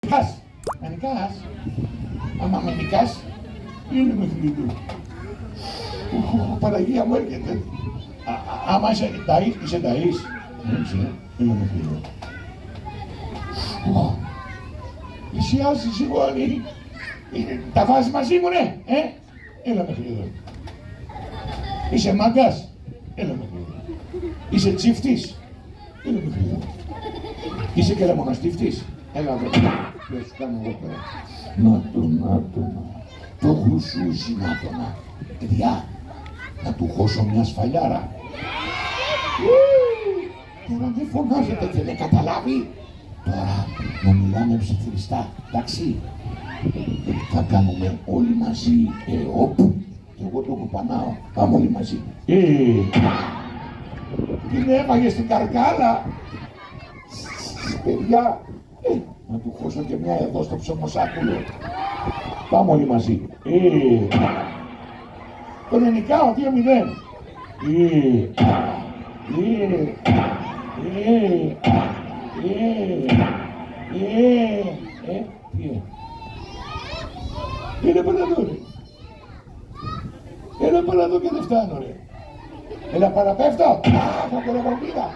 Κας. Με νικάς. Άμα με νικάς, είναι με φίλου. Παναγία μου έρχεται. Άμα είσαι ταΐς, είσαι ταΐς. Είναι με φίλου. Πλησιάζεις η γόνη. Τα βάζεις μαζί μου, ναι, έλα μέχρι εδώ. Είσαι μάγκας, έλα μέχρι εδώ. Είσαι τσίφτης, έλα μέχρι εδώ. Είσαι και λεμοναστίφτης, έλα εδώ. Τι θα σου κάνω εγώ πέρα. Να το, το γουσούζι να το να. Παιδιά, να του χώσω μια σφαλιάρα. Τώρα δεν φωνάζετε και δεν καταλάβει. Τώρα να μιλάμε ψιθυριστά, εντάξει. Θα κάνουμε όλοι μαζί, όπου, και εγώ το κουπανάω, πάμε όλοι μαζί. Την έβαγε στην καρκάλα. Παιδιά, να του χώσω και μια εδώ στο ψωμοσάκουλο. Πάμε όλοι μαζί. Τον ενικάω 2-0. Έλα πάνω εδώ ρε. Έλα πάνω εδώ και δεν φτάνω ρε. Έλα παραπέφτω. Θα κολοβολπίδα.